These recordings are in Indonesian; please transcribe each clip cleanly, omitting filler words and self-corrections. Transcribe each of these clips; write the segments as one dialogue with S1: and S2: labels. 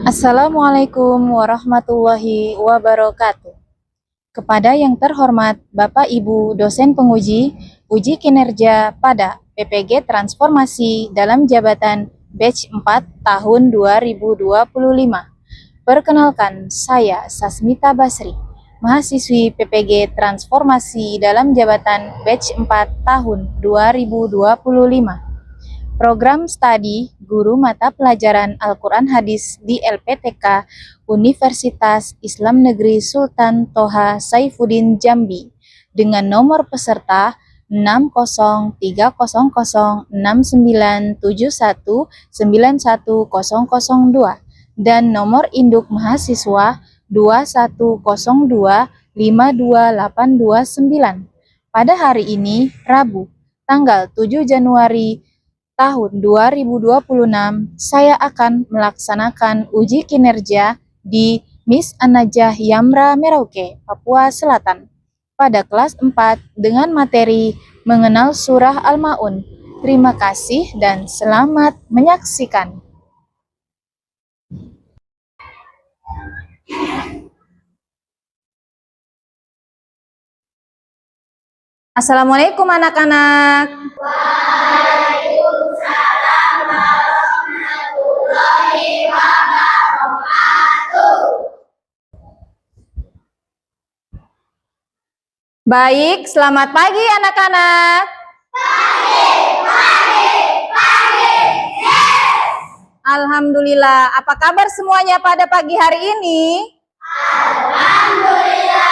S1: Assalamualaikum warahmatullahi wabarakatuh. Kepada yang terhormat Bapak Ibu dosen penguji uji kinerja pada PPG Transformasi dalam jabatan batch 4 tahun 2025. Perkenalkan, saya Sasmita Basri, mahasiswi PPG Transformasi dalam jabatan batch 4 tahun 2025. Program studi Guru Mata Pelajaran Al-Quran Hadis di LPTK Universitas Islam Negeri Sultan Toha Saifuddin Jambi dengan nomor peserta 60306971910002 dan nomor induk mahasiswa 21025289. Pada hari ini, Rabu, tanggal 7 Januari tahun 2026, saya akan melaksanakan uji kinerja di Miss An-Najah Yamra Merauke, Papua Selatan, pada kelas 4 dengan materi mengenal surah Al-Ma'un. Terima kasih dan selamat menyaksikan. Assalamualaikum anak-anak. Waalaikumsalam warahmatullahi wabarakatuh. Baik, selamat pagi anak-anak. Pagi. Yes. Alhamdulillah, apa kabar semuanya pada pagi hari ini? Alhamdulillah.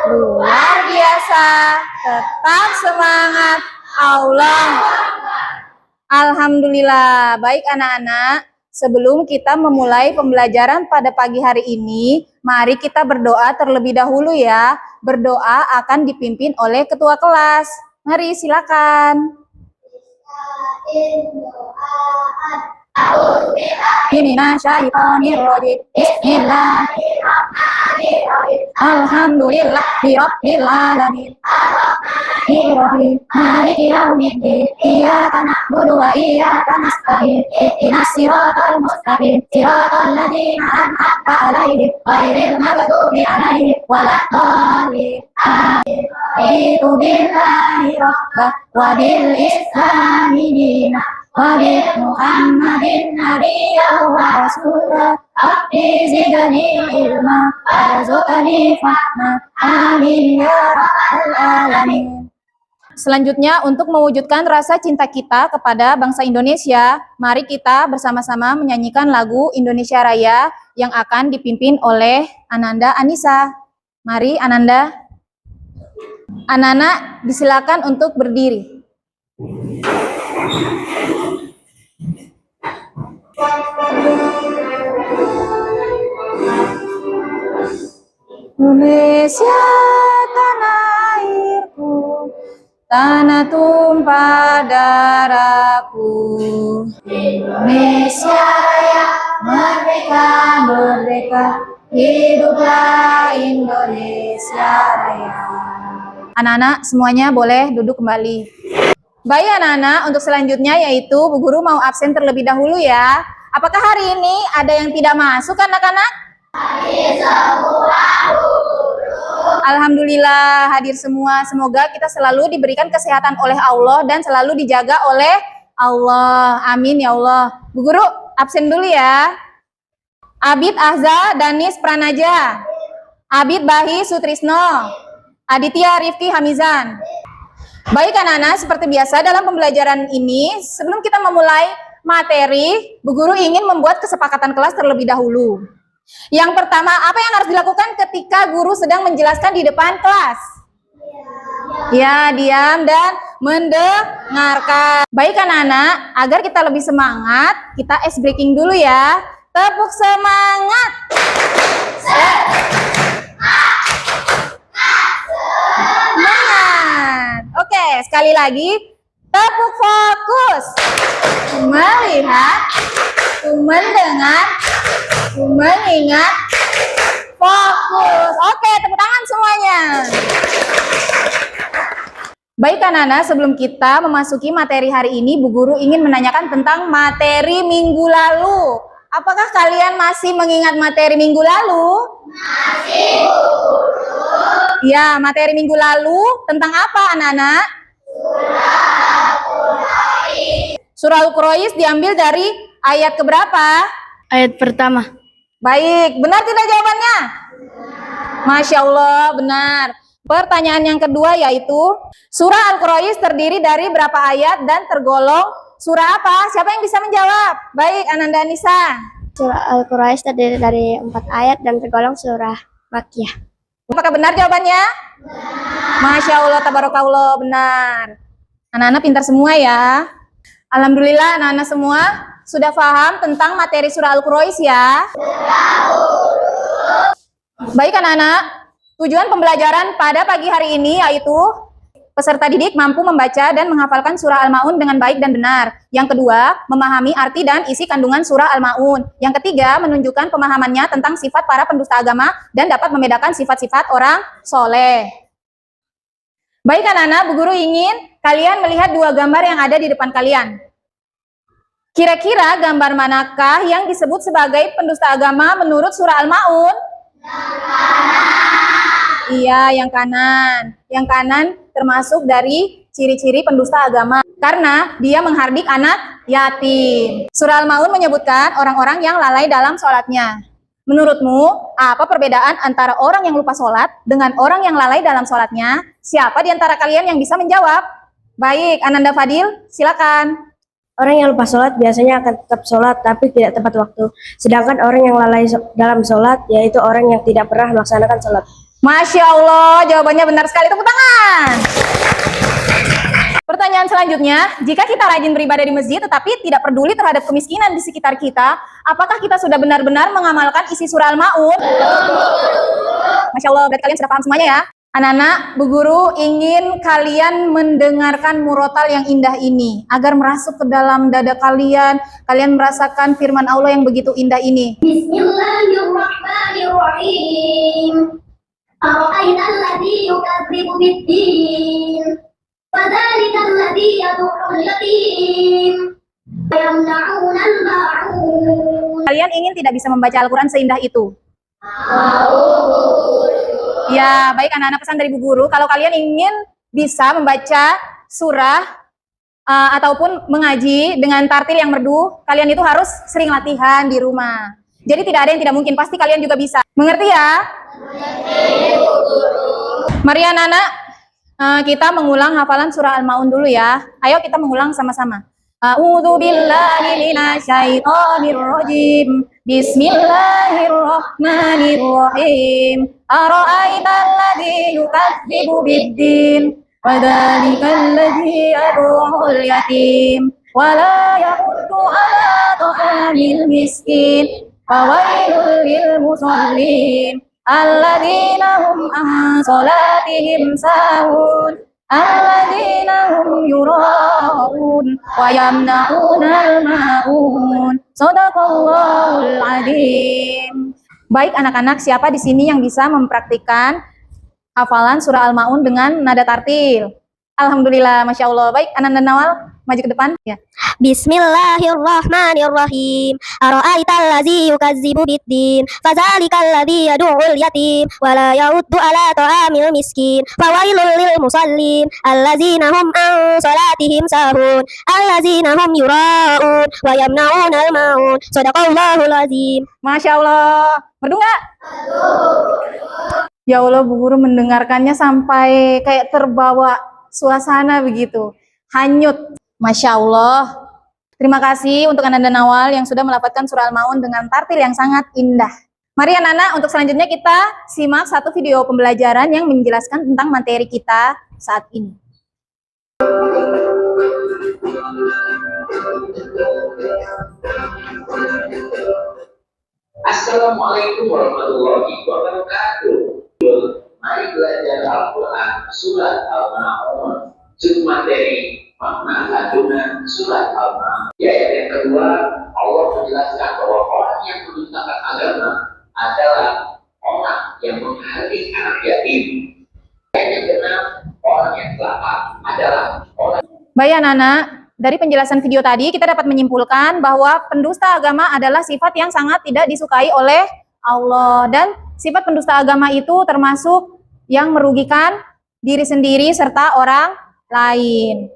S1: Luar biasa, tetap semangat. Allah. Alhamdulillah. Baik anak-anak, sebelum kita memulai pembelajaran pada pagi hari ini, mari kita berdoa terlebih dahulu ya. Berdoa akan dipimpin oleh ketua kelas. Mari silakan. Bismillahirrahmanirrahim. Alhamdulillahirabbil alamin. Arrahmanirrahim. Maliki yaumiddin. Iyyaka na'budu wa iyyaka nasta'in. Ihdinas siratal mustaqim. Siratal ladzina an'amta 'alaihim ghairil maghdubi 'alaihim waladdallin. Amin. Itu billahi rabbah wa bil islami dinah. Wabi Muhammadin nabiyya wa rasulah. Rabbi zidni ilma warzuqni fahma. Amin ya rabbal alamin. Selanjutnya, untuk mewujudkan rasa cinta kita kepada bangsa Indonesia, mari kita bersama-sama menyanyikan lagu Indonesia Raya yang akan dipimpin oleh Ananda Anissa. Mari Ananda. Anak-anak disilakan untuk berdiri. Indonesia tanah airku, tanah tumpah darahku. Indonesia Raya, merdeka, merdeka, hiduplah Indonesia Raya. Anak-anak semuanya boleh duduk kembali. Baik anak-anak, untuk selanjutnya yaitu Bu Guru mau absen terlebih dahulu ya. Apakah hari ini ada yang tidak masuk anak-anak? Alhamdulillah hadir semua. Semoga kita selalu diberikan kesehatan oleh Allah dan selalu dijaga oleh Allah. Amin ya Allah. Bu Guru absen dulu ya. Abid Ahza Danis Pranaja. Abid Bahi Sutrisno. Aditya Rifki Hamizan. Baik anak-anak, seperti biasa dalam pembelajaran ini, sebelum kita memulai materi, Bu Guru ingin membuat kesepakatan kelas terlebih dahulu. Yang pertama, apa yang harus dilakukan ketika guru sedang menjelaskan di depan kelas? Ya, diam dan mendengarkan. Baik anak-anak, agar kita lebih semangat, kita ice breaking dulu ya. Tepuk semangat. Semangat. Oke, sekali lagi. Tepuk fokus. Melihat, mendengar, mengingat, fokus. Oke, tepuk tangan semuanya. Baik anak-anak, sebelum kita memasuki materi hari ini, Bu Guru ingin menanyakan tentang materi minggu lalu. apakah kalian masih mengingat materi minggu lalu? Masih. Ya, materi minggu lalu tentang apa anak-anak? Surah Al-Quraish diambil dari ayat keberapa?
S2: Ayat pertama.
S1: Baik, benar tidak jawabannya? Masya Allah, benar. Pertanyaan yang kedua yaitu, surah Al-Quraish terdiri dari berapa ayat dan tergolong surah apa? Siapa yang bisa menjawab? Baik, Ananda Nisa.
S2: Surah Al-Quraish terdiri dari 4 ayat dan tergolong surah Makkiyah.
S1: Apakah benar jawabannya? Masya Allah, tabarakallah, benar. Anak-anak pintar semua ya. Alhamdulillah anak-anak semua sudah paham tentang materi surah Al-Quraish ya. Baik anak-anak, tujuan pembelajaran pada pagi hari ini yaitu peserta didik mampu membaca dan menghafalkan surah Al-Ma'un dengan baik dan benar. Yang kedua, memahami arti dan isi kandungan surah Al-Ma'un. Yang ketiga, menunjukkan pemahamannya tentang sifat para pendusta agama dan dapat membedakan sifat-sifat orang soleh. Baik anak-anak, Bu Guru ingin kalian melihat dua gambar yang ada di depan kalian. Kira-kira gambar manakah yang disebut sebagai pendusta agama menurut surah Al-Ma'un? Iya, yang kanan. Yang kanan termasuk dari ciri-ciri pendusta agama karena dia menghardik anak yatim. Surah Al-Ma'un menyebutkan orang-orang yang lalai dalam sholatnya. Menurutmu, apa perbedaan antara orang yang lupa sholat dengan orang yang lalai dalam sholatnya? Siapa di antara kalian yang bisa menjawab? Baik, Ananda Fadil, silakan.
S2: Orang yang lupa sholat biasanya akan tetap sholat tapi tidak tepat waktu. Sedangkan orang yang lalai dalam sholat yaitu orang yang tidak pernah melaksanakan sholat.
S1: Masya Allah, jawabannya benar sekali. Tepuk tangan. Pertanyaan selanjutnya, jika kita rajin beribadah di masjid tetapi tidak peduli terhadap kemiskinan di sekitar kita, apakah kita sudah benar-benar mengamalkan isi surah Al-Ma'un? Masya Allah, berarti kalian sudah paham semuanya ya. Anak-anak, Bu Guru ingin kalian mendengarkan murotal yang indah ini agar merasuk ke dalam dada kalian, kalian merasakan firman Allah yang begitu indah ini.
S3: Bismillahirrahmanirrahim. Ara'aita alladhi yukadzibu bid-din fadzalika alladhi yad'ul yatim wa yamna'una al-ma'un.
S1: Kalian ingin tidak bisa membaca Al-Quran seindah itu? Ya, baik anak-anak, pesan dari Bu Guru, kalau kalian ingin bisa membaca surah ataupun mengaji dengan tartil yang merdu, kalian itu harus sering latihan di rumah. Jadi tidak ada yang tidak mungkin, pasti kalian juga bisa. Mengerti ya? Mari anak-anak, kita mengulang hafalan surah Al-Ma'un dulu ya. Ayo kita mengulang sama-sama. A'udzu billahi minasyaitonir rajim. Bismillahirrahmanirrahim. Ara'aital ladzi yukadzibu bid-din fadzalikal ladzi yad'ul yatim wa la yahuddu 'ala ta'amil miskin fawailul lil musallin alladzina hum an salatihim sahun alladzina hum yura'un wa yamna'unal ma'un. Shadaqallahul adzim. Baik anak-anak, siapa di sini yang bisa mempraktikkan hafalan surah Al-Ma'un dengan nada tartil? Alhamdulillah, Masya Allah. Baik, Ananda Nawal, maju ke depan. Ya.
S4: Bismillahirrahmanirrahim. Ara'aital ladzi yukadzibu bid-din fadzalikal ladzi yad'ul yatim wa la yahuddu 'ala ta'amil miskin fawailul lil musallin allazina hum an salatihim sahun allazina hum yura'un wa yamna'unal ma'un. Shadaqallahul azim.
S1: Masya Allah. Merdu nggak? Ya Allah, Bu Guru mendengarkannya sampai kayak terbawa suasana begitu. Hanyut. Masya Allah. Terima kasih untuk Ananda Nawal yang sudah melafadzkan surah Al-Ma'un dengan tartil yang sangat indah. Mari anak-anak, untuk selanjutnya kita simak satu video pembelajaran yang menjelaskan tentang materi kita saat ini.
S5: Assalamualaikum warahmatullahi wabarakatuh. Mari belajar Al-Quran surat Al-Ma'un. Judul materi makna kandungan surat Al-Ma'un. Di ayat yang kedua, Allah menjelaskan bahwa orang yang mendustakan agama adalah orang yang menghardik anak yatim. Ayat yang keenam, orang yang kelapa adalah orang.
S1: Baik anak-anak, dari penjelasan video tadi kita dapat menyimpulkan bahwa pendusta agama adalah sifat yang sangat tidak disukai oleh Allah, dan sifat pendusta agama itu termasuk yang merugikan diri sendiri serta orang lain.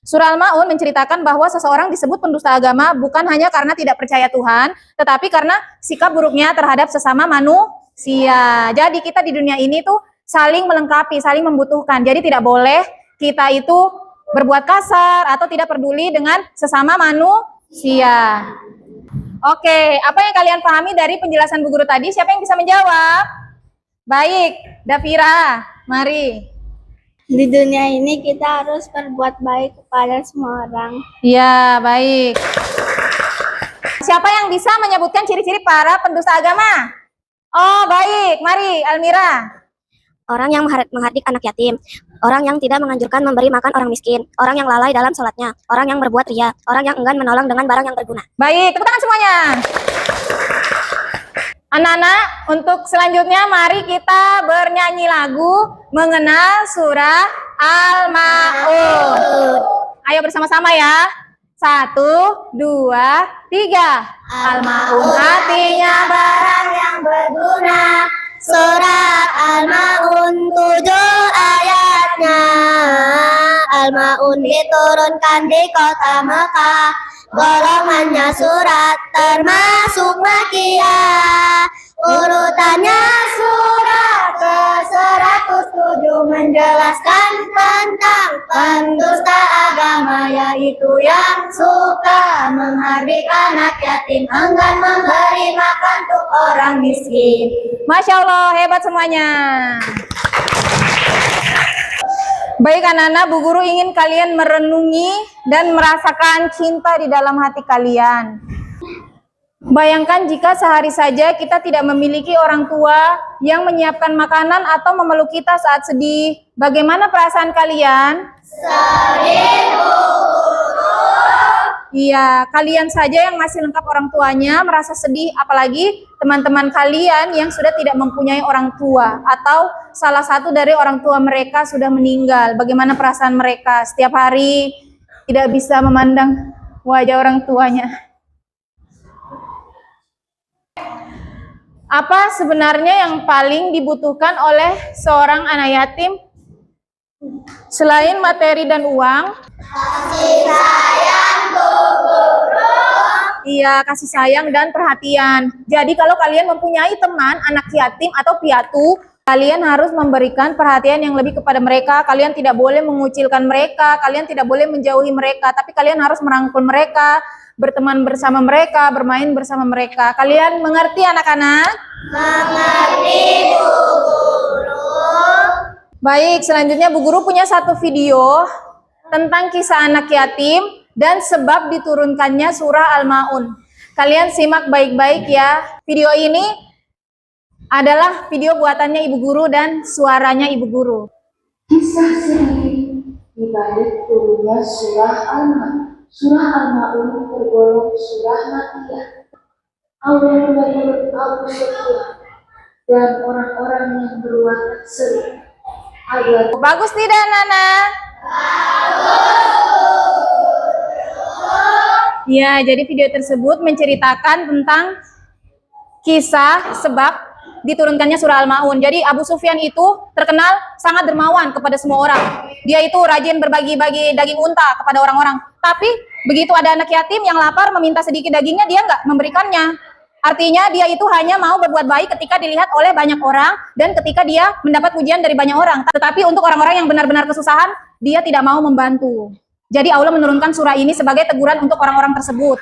S1: Surah Al-Ma'un menceritakan bahwa seseorang disebut pendusta agama bukan hanya karena tidak percaya Tuhan, tetapi karena sikap buruknya terhadap sesama manusia. Jadi kita di dunia ini tuh saling melengkapi, saling membutuhkan. Jadi tidak boleh kita itu berbuat kasar atau tidak peduli dengan sesama manusia. Oke, apa yang kalian pahami dari penjelasan Bu Guru tadi? Siapa yang bisa menjawab? Baik, Davira, mari.
S6: Di dunia ini kita harus berbuat baik kepada semua orang.
S1: Ya, baik. Siapa yang bisa menyebutkan ciri-ciri para pendusta agama? Oh, baik. Mari, Almira.
S4: Orang yang menghardik anak yatim, orang yang tidak menganjurkan memberi makan orang miskin, orang yang lalai dalam sholatnya, orang yang berbuat ria, orang yang enggan menolong dengan barang yang berguna.
S1: Baik, tepuk tangan semuanya. Anak-anak, untuk selanjutnya mari kita bernyanyi lagu mengenal surah Al-Ma'un. Ayo bersama-sama ya. 1, 2, 3. Al-Ma'un artinya barang yang berguna.
S4: Surat Al-Ma'un 7 ayatnya. Al-Ma'un diturunkan di kota Mekah. Golongannya surat termasuk Makkiyah. Urutannya surat ke-107 menjelaskan tentang pendusta agama, yaitu yang suka menghardik anak yatim, enggan memberi makan untuk orang miskin.
S1: Masya Allah, hebat semuanya. Baik anak-anak, Bu Guru ingin kalian merenungi dan merasakan cinta di dalam hati kalian. Bayangkan jika sehari saja kita tidak memiliki orang tua yang menyiapkan makanan atau memeluk kita saat sedih. Bagaimana perasaan kalian? Sedih, Bu Guru. Iya, kalian saja yang masih lengkap orang tuanya merasa sedih, apalagi teman-teman kalian yang sudah tidak mempunyai orang tua atau salah satu dari orang tua mereka sudah meninggal. Bagaimana perasaan mereka setiap hari tidak bisa memandang wajah orang tuanya? Apa sebenarnya yang paling dibutuhkan oleh seorang anak yatim selain materi dan uang?
S3: Kasih sayang, Bu Guru.
S1: Iya, kasih sayang dan perhatian. Jadi kalau kalian mempunyai teman anak yatim atau piatu, kalian harus memberikan perhatian yang lebih kepada mereka. Kalian tidak boleh mengucilkan mereka, kalian tidak boleh menjauhi mereka, tapi kalian harus merangkul mereka, berteman bersama mereka, bermain bersama mereka. Kalian mengerti anak-anak?
S3: Mengerti, Bu Guru.
S1: Baik, selanjutnya Bu Guru punya satu video tentang kisah anak yatim dan sebab diturunkannya surah Al-Ma'un. Kalian simak baik-baik ya. Video ini adalah video buatannya Ibu Guru dan suaranya Ibu Guru.
S7: Kisah sendiri di balik turunnya surah Al-Ma'un. Surah Al-Ma'un tergolong surah Makkiyah. Allah menyebut Abu Sufyan dan orang-orang yang berwatak seru agar
S1: Bagus tidak, Nana? Ya, jadi video tersebut menceritakan tentang kisah sebab diturunkannya surah Al-Ma'un. Jadi Abu Sufyan itu terkenal sangat dermawan kepada semua orang. Dia itu rajin berbagi-bagi daging unta kepada orang-orang. Tapi begitu ada anak yatim yang lapar meminta sedikit dagingnya, dia nggak memberikannya. Artinya dia itu hanya mau berbuat baik ketika dilihat oleh banyak orang dan ketika dia mendapat pujian dari banyak orang. Tetapi untuk orang-orang yang benar-benar kesusahan, dia tidak mau membantu. Jadi Allah menurunkan surah ini sebagai teguran untuk orang-orang tersebut.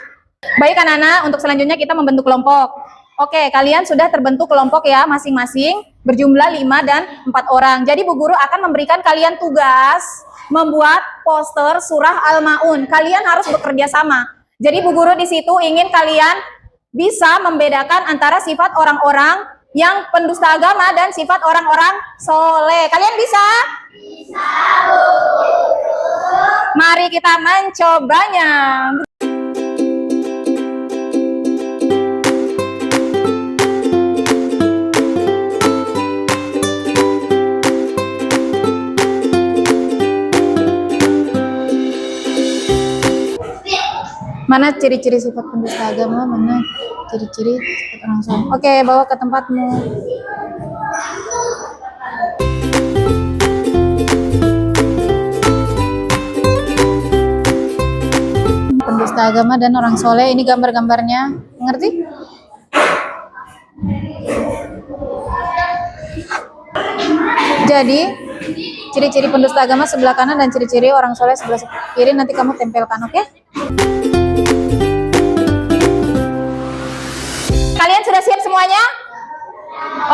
S1: Baik anak-anak, untuk selanjutnya kita membentuk kelompok. Oke, kalian sudah terbentuk kelompok ya masing-masing, berjumlah 5 dan 4 orang. Jadi Bu Guru akan memberikan kalian tugas membuat poster surah Al-Ma'un. Kalian harus bekerja sama. Jadi Bu Guru di situ ingin kalian bisa membedakan antara sifat orang-orang yang pendusta agama dan sifat orang-orang soleh. Kalian bisa? Bisa, Bu. Mari kita mencobanya. Mana ciri-ciri sifat pendusta agama? Mana ciri-ciri sifat orang soleh? Oke, bawa ke tempatmu. Pendusta agama dan orang soleh, ini gambar-gambarnya, ngerti? Jadi ciri-ciri pendusta agama sebelah kanan dan ciri-ciri orang soleh sebelah kiri nanti kamu tempelkan, oke? Kalian sudah siap semuanya?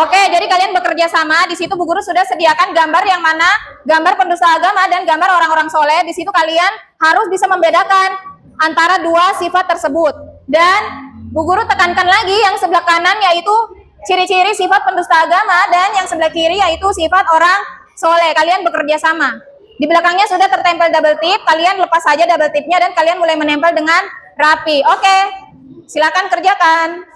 S1: Oke, jadi kalian bekerja sama. Di situ Bu Guru sudah sediakan gambar yang mana gambar pendusta agama dan gambar orang-orang soleh. Di situ kalian harus bisa membedakan antara dua sifat tersebut. Dan Bu Guru tekankan lagi yang sebelah kanan yaitu ciri-ciri sifat pendusta agama dan yang sebelah kiri yaitu sifat orang soleh. Kalian bekerja sama. Di belakangnya sudah tertempel double tip. Kalian lepas saja double tipnya dan kalian mulai menempel dengan rapi. Oke, silakan kerjakan.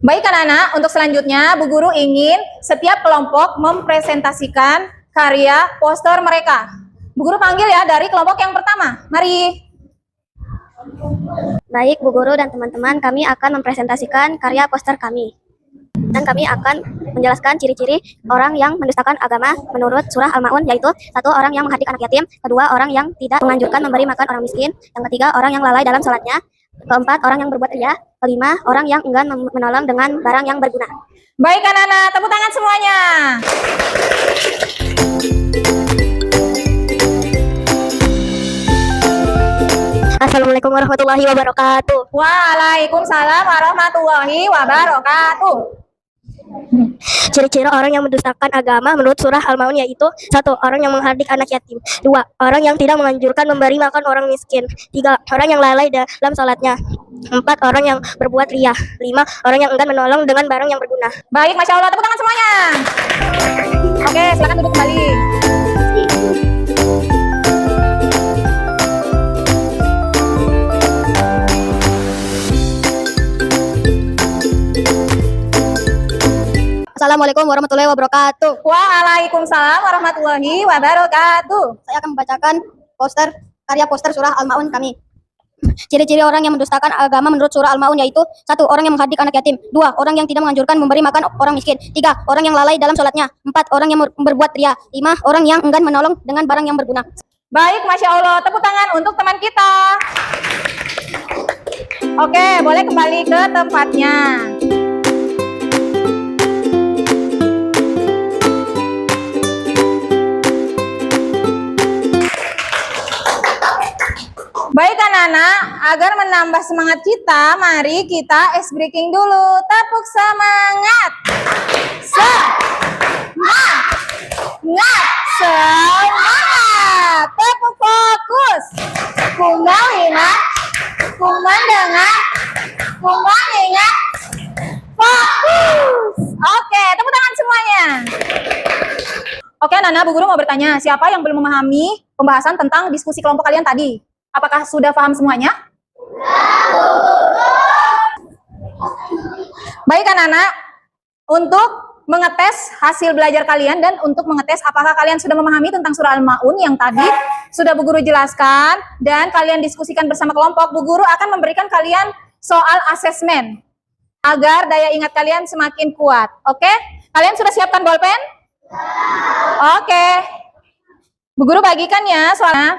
S1: Baik anak-anak, untuk selanjutnya Bu Guru ingin setiap kelompok mempresentasikan karya poster mereka. Bu Guru panggil ya dari kelompok yang pertama. Mari.
S4: Baik, Bu Guru dan teman-teman, kami akan mempresentasikan karya poster kami. Dan kami akan menjelaskan ciri-ciri orang yang mendustakan agama menurut surah Al-Ma'un, yaitu satu, orang yang menghardik anak yatim, kedua, orang yang tidak menganjurkan memberi makan orang miskin, yang ketiga, orang yang lalai dalam sholatnya, keempat, orang yang berbuat riya, kelima, orang yang enggan menolong dengan barang yang berguna.
S1: Baik anak-anak, tepuk tangan semuanya.
S4: Assalamualaikum warahmatullahi wabarakatuh.
S1: Waalaikumsalam warahmatullahi wabarakatuh.
S4: Ciri-ciri orang yang mendustakan agama menurut surah Al-Ma'un yaitu satu, orang yang menghardik anak yatim, dua, orang yang tidak menganjurkan memberi makan orang miskin, tiga, orang yang lalai dalam salatnya, empat, orang yang berbuat riya, lima, orang yang enggan menolong dengan barang yang berguna.
S1: Baik, Masya Allah, tepuk tangan semuanya. Oke, silakan duduk kembali.
S4: Assalamualaikum warahmatullahi wabarakatuh.
S1: Waalaikumsalam warahmatullahi wabarakatuh.
S4: Saya akan membacakan karya poster surah Al-Ma'un kami. Ciri-ciri orang yang mendustakan agama menurut surah Al-Ma'un yaitu satu, orang yang menghardik anak yatim, dua, orang yang tidak menganjurkan memberi makan orang miskin, tiga, orang yang lalai dalam sholatnya, empat, orang yang berbuat riya, lima, orang yang enggan menolong dengan barang yang berguna.
S1: Baik, Masya Allah, tepuk tangan untuk teman kita. Oke, boleh kembali ke tempatnya. Baik anak-anak, agar menambah semangat kita, mari kita ice breaking dulu. Tepuk semangat. Semangat. Tepuk fokus. Kunggal ingat, kumbang dengar, kumbang ingat, fokus. Oke, tepuk tangan semuanya. Oke anak-anak, Bu Guru mau bertanya, siapa yang belum memahami pembahasan tentang diskusi kelompok kalian tadi? Apakah sudah paham semuanya? Baik anak-anak, untuk mengetes hasil belajar kalian dan untuk mengetes apakah kalian sudah memahami tentang surah Al-Ma'un yang tadi sudah Bu Guru jelaskan dan kalian diskusikan bersama kelompok, Bu Guru akan memberikan kalian soal asesmen agar daya ingat kalian semakin kuat. Oke? Kalian sudah siapkan bolpen? Oke. Bu Guru bagikan ya soalnya.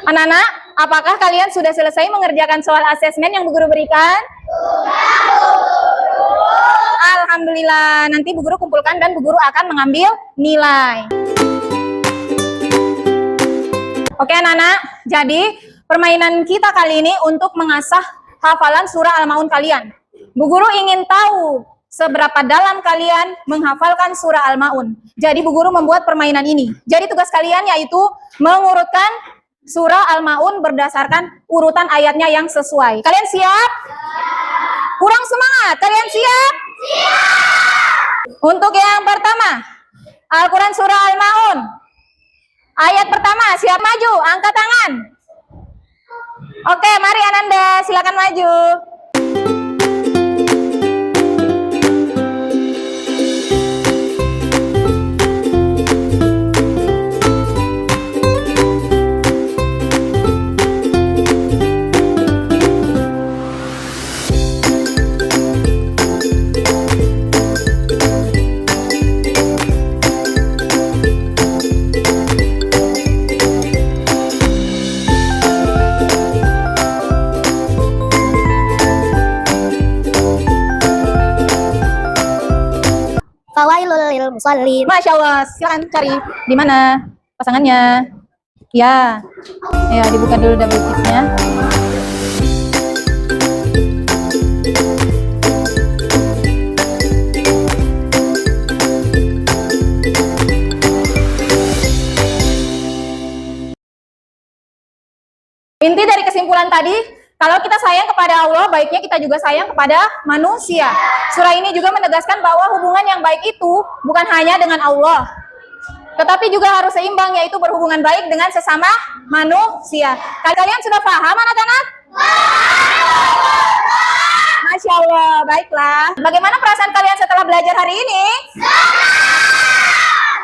S1: Anak-anak, apakah kalian sudah selesai mengerjakan soal asesmen yang Bu Guru berikan? Alhamdulillah, nanti Bu Guru kumpulkan dan Bu Guru akan mengambil nilai. Oke anak-anak, jadi permainan kita kali ini untuk mengasah hafalan surah Al-Ma'un kalian. Bu Guru ingin tahu seberapa dalam kalian menghafalkan surah Al-Ma'un. Jadi Bu Guru membuat permainan ini. Jadi tugas kalian yaitu mengurutkan surah Al-Ma'un berdasarkan urutan ayatnya yang sesuai. Kalian siap? Kurang semangat. Kalian siap? Untuk yang pertama, Al-Quran surah Al-Ma'un. Ayat pertama, siap maju, angkat tangan. Oke, mari Ananda, silakan maju.
S4: Fawailul lil musallin.
S1: Masya Allah, silakan cari di mana pasangannya. Ya, ya dibuka dulu double ticknya. Inti dari kesimpulan tadi, kalau kita sayang kepada Allah, baiknya kita juga sayang kepada manusia. Surah ini juga menegaskan bahwa hubungan yang baik itu bukan hanya dengan Allah, tetapi juga harus seimbang, yaitu berhubungan baik dengan sesama manusia. Kalian sudah paham anak-anak? Masya Allah, baiklah. Bagaimana perasaan kalian setelah belajar hari ini?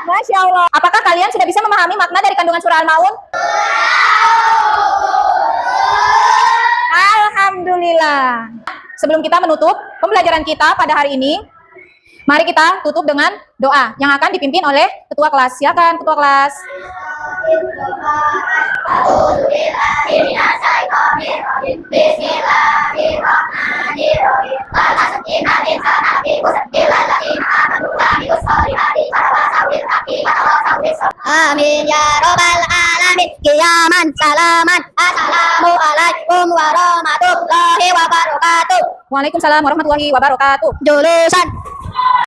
S1: Masya Allah. Apakah kalian sudah bisa memahami makna dari kandungan surah Al-Ma'un? Alhamdulillah. Sebelum kita menutup pembelajaran kita pada hari ini, mari kita tutup dengan doa yang akan dipimpin oleh ketua kelas. Silakan ketua kelas.
S4: Amin ya robbal alamin. Qiyaman salaman. Assalamualaikum warahmatullahi wabarakatuh.
S1: Waalaikumsalam warahmatullahi wabarakatuh.
S4: Julusan